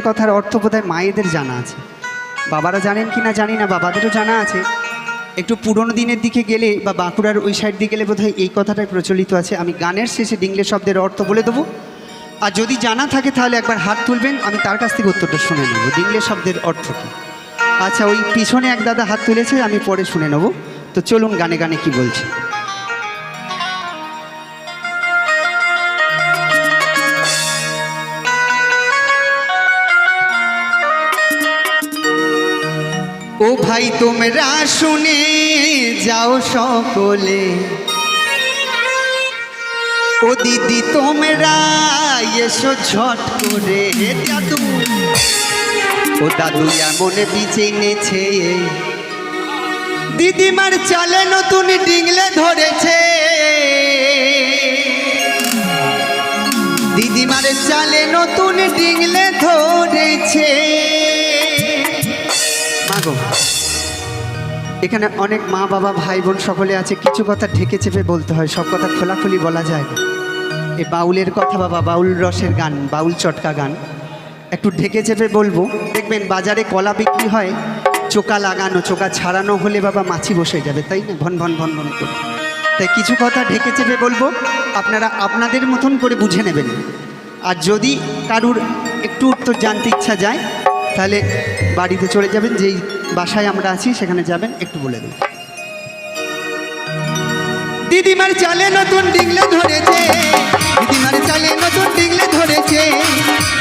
কথার অর্থ বোধহয় মায়েদের জানা আছে, বাবারা জানেন কি না জানি না, বাবাদেরও জানা আছে। একটু পুরনো দিনের দিকে গেলে বা বাঁকুড়ার ওই সাইড দিয়ে গেলে বোধহয় এই কথাটাই প্রচলিত আছে। আমি গানের শেষে ডিংলে শব্দের অর্থ বলে দেবো, আর যদি জানা থাকে তাহলে একবার হাত তুলবেন, আমি তার কাছ থেকে উত্তরটা শুনে নেব ডিংলে শব্দের অর্থ কী। আচ্ছা, ওই পিছনে এক দাদা হাত তুলেছে, আমি পরে শুনে নেব। তো চলুন গানে গানে কি বলছে। ও ভাই তোমরা শুনে যাও সকলে, ও দিদি তোমরা এসো ঝট করে, দাদু ও দাদু এমন বীজে এনেছে, দিদিমার চালে নতুন ডিংলে ধরেছে, দিদিমার চালে নতুন ডিংলে ধরেছে। মাগো, এখানে অনেক মা বাবা ভাই বোন সকলে আছে, কিছু কথা ঢেকে চেপে বলতে হয়, সব কথা খোলাখুলি বলা যায় না। এই বাউলের কথা বাবা, বাউল রসের গান, বাউল চটকা গান একটু ঢেকে চেপে বলবো। দেখবেন বাজারে কলা বিক্রি হয় চোকা লাগানো, চোকা ছাড়ানো হলে বাবা মাছি বসে যাবে, তাই না, ভন ভন ভন ভন করে। তাই কিছু কথা ঢেকে চেপে বলবো, আপনারা আপনাদের মতন করে বুঝে নেবেন। আর যদি কারুর একটু উত্তর জানতে ইচ্ছা যায় তাহলে বাড়িতে চলে যাবেন, যেই বাসায় আমরা আছি সেখানে যাবেন, একটু বলে দেবেন। দিদিমার চালে নতুন ডিংলে ধরেছে, দিদিমার চালে নতুন ডিংলে ধরেছে,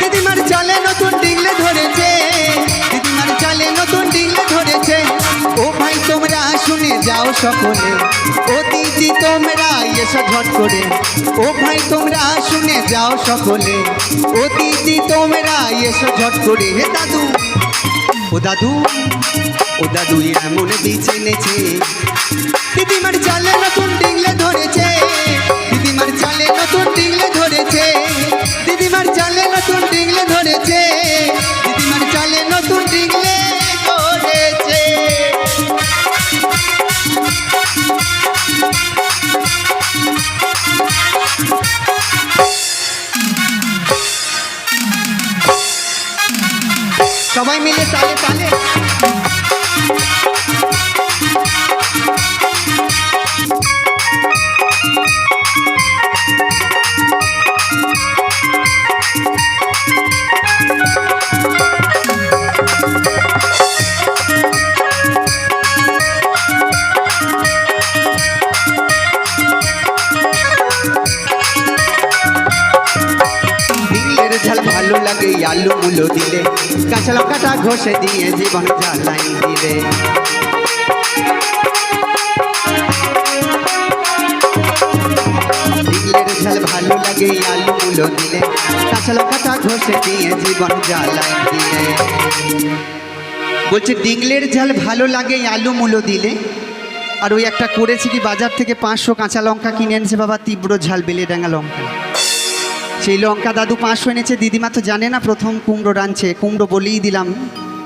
দিদিমার চালে নতুন ডিংলে ধরেছে, দিদিমার চালে নতুন ডিংলে ধরেছে। ও ভাই তোমরা শুনে যাও সকলে, ও দিদি তোমরা এসো ঝট করে, ও ভাই তোমরা শুনে যাও সকলে, ও দিদি তোমরা এসো ঝট করে। হে দাদু ও দাদু, ও দাদু এমন বীজ এনেছে, দিদিমার চালে নতুন ডিংলে ধরেছে, দিদিমার চালে নতুন ডিংলে ধরেছে, দিদিমার চালে নতুন ডিংলে ধরেছে, দিদিমার চালে নতুন ডিংলে ধরেছে। সবাই মিলে তালে তালে। ঝাল ভালো লাগে আলু মুলো দিলে, কাঁচা লঙ্কাটা ঘষে দিয়ে জীবন জ্বালাই দিলে। ডিংলের ঝাল ভালো লাগে আলু মুলো দিলে, কাঁচা লঙ্কাটা ঘষে দিয়ে জীবন জ্বালাই দিলে। বলছে ডিংলের ঝাল ভালো লাগে আলু মুলো দিলে, আর ওই একটা করেছে কি বাজার থেকে 500 কাঁচা লঙ্কা কিনে এনেছে বাবা, তীব্র ঝাল বেলেডাঙ্গা লঙ্কা। সেই লঙ্কা দাদু 500 এনেছে, দিদিমা তো জানে না, প্রথম কুমড়ো রাঁধছে, কুমড়ো বলেই দিলাম,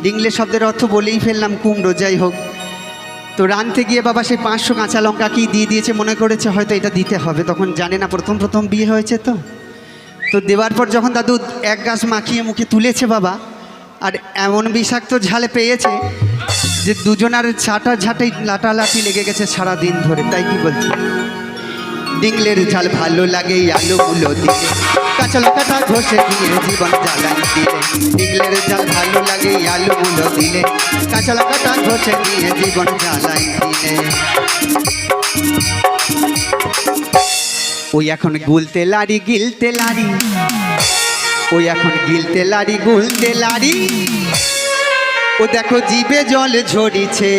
ডিংলে শব্দের অর্থ বলেই ফেললাম কুমড়ো, যাই হোক। তো রাঁধতে গিয়ে বাবা সেই 500 কাঁচা লঙ্কা কি দিয়ে দিয়েছে, মনে করেছে হয়তো এটা দিতে হবে, তখন জানে না, প্রথম প্রথম বিয়ে হয়েছে। তো দেওয়ার পর যখন দাদু এক গাছ মাখিয়ে মুখে তুলেছে বাবা, আর এমন বিষাক্ত ঝালে পেয়েছে যে দুজনার ছাটা ঝাঁটেই লাটালাটি লেগে গেছে সারাদিন ধরে। তাই কি বলছি, ডিংলের ঝাল ভালো লাগে আলু মুলো দিলে, কাঁচা লঙ্কাটা ঘষে দিয়ে জীবন জ্বালাই দিলে। ডিংলের ঝাল ভালো লাগে আলু মুলো দিলে, কাঁচা লঙ্কাটা ঘষে দিয়ে জীবন জ্বালাই দিলে। ওই এখন গুলতে লাড়ি গিলতে লাড়ি, ওই এখন গিলতে লাড়ি গুলতে লাড়ি, ও দেখো জিভে জল ঝরিছে,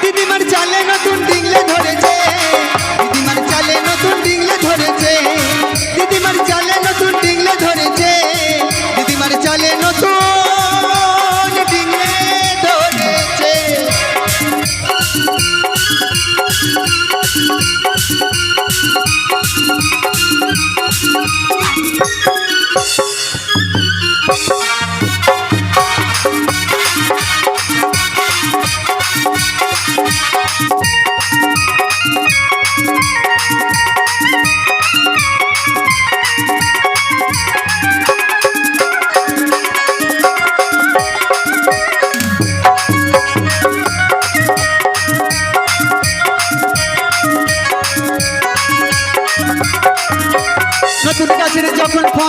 দিদিমার চালে নতুন ডিংলে ধরেছে, দিদিমার চালে নতুন ডিংলে ধরেছে, দিদিমার চালে নতুন ডিংলে ধরেছে, দিদিমার চালে নতুন ডিংলে ধরেছে।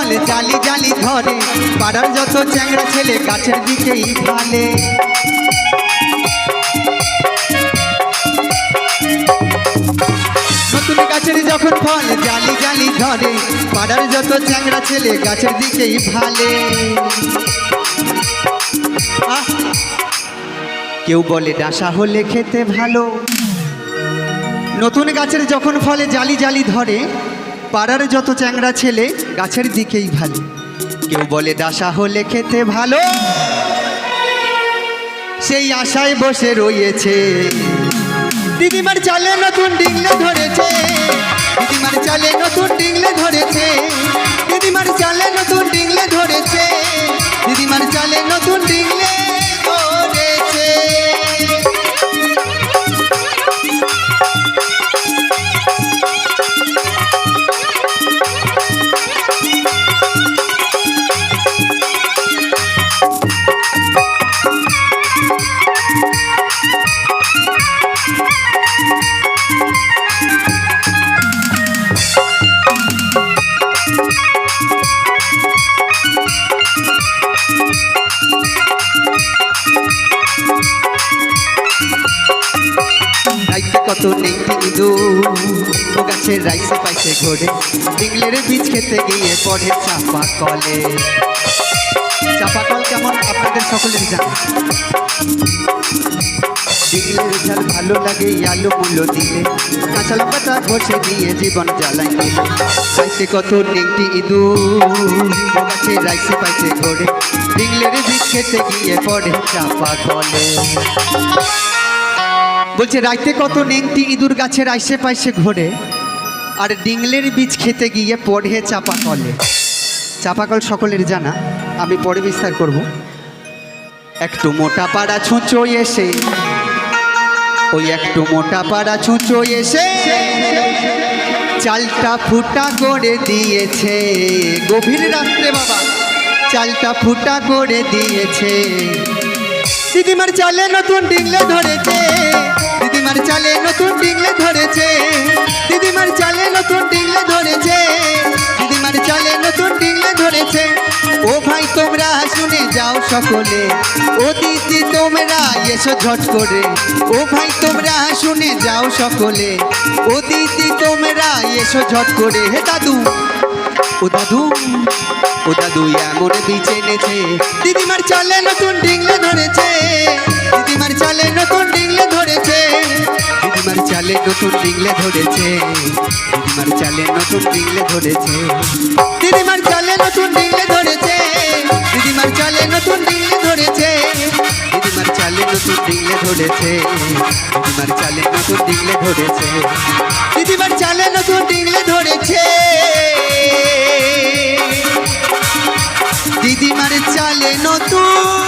ফল জালি জালি ধরে, পাড়ার যত চ্যাংড়া ছেলে গাছের দিকেই ঢালে। নতুন গাছের যখন ফল জালি জালি ধরে, পাড়ার যত চ্যাংড়া ছেলে গাছের দিকেই ভালে। কেউ বলে ডাঁশা হলে খেতে ভালো। নতুন গাছের যখন ফলে জালি জালি ধরে, পাড়ার যত চ্যাংড়া ছেলে গাছের দিকেই ভালো। কেউ বলে ডাঁশা হলে খেতে ভালো, সেই আশায় বসে রয়েছে। দিদিমার চালে নতুন ডিংলে ধরেছে, দিদিমার চালে নতুন ডিংলে ধরেছে, দিদিমার চালে নতুন ডিংলে ধরেছে, দিদিমার চালে নতুন ডিংলে ধরেছে। কত নেংটি ইঁদুর ও গাছের রাইসে পাইছে ঘোরে, ডিংলের বীজ খেতে গিয়ে পড়ে চাপা কলে। চাপা কল কেমন আপনাদের সকলের জানা। ডিংলের ঝাল ভালো লাগে আলু মূলো দিলে, কাঁচা লঙ্কাটা ঘষে দিয়ে জীবন জ্বালাই দিলে। রাইসে কত নেংটি ইঁদুর ও গাছের রাইসে পাইছে ঘোরে, ডিংলের বীজ খেতে গিয়ে পড়ে চাপা কলে। বলছে রাইতে কত নেংটি ইঁদুর গাছের আইসে পাইসে ঘোরে, আর ডিংলের বীজ খেতে গিয়ে পড়ে চাপা কলে। চাপাকল সকলের জানা, আমি পরে বিস্তার করব। একটু মোটা পাড়া ছুঁচো এসে, ওই একটু মোটা পাড়া ছুঁচো এসে চালটা ফুটা করে দিয়েছে। গভীর রাত্রে বাবা চালটা ফুটা করে দিয়েছে। দিদিমার চালে নতুন ডিংলে ধরেছে, দিদিমার চালে নতুন ডিংলে ধরেছে, দিদিমার চালে নতুন ডিংলে ধরেছে, দিদিমার চালে নতুন ডিংলে ধরেছে। ও ভাই তোমরা শুনে যাও সকলে, ও দিদি তোমরা এসো ঝট করে। ও ভাই তোমরা শুনে যাও সকলে, ও দিদি তোমরা এসো ঝট করে। হে দাদু ও দাদু, ও দাদু এমন বীজ এনেছে, দিদিমার চালে নতুন ডিংলে ধরেছে, দিদিমার চালে নতুন ডিংলে ধরেছে, দিদিমার চালে নতুন ডিংলে ধরেছে, দিদিমার চালে নতুন ডিংলে ধরেছে, দিদিমার চালে নতুন ডিংলে ধরেছে, দিদিমার চালে নতুন ডিংলে ধরেছে, দিদিমার চালে নতুন ডিংলে ধরেছে, দিদিমার চালে নতুন ডিংলে ধরেছে, দিদিমার চালে নতুন ডিংলে ধরেছে, দিদিমার চালে নতুন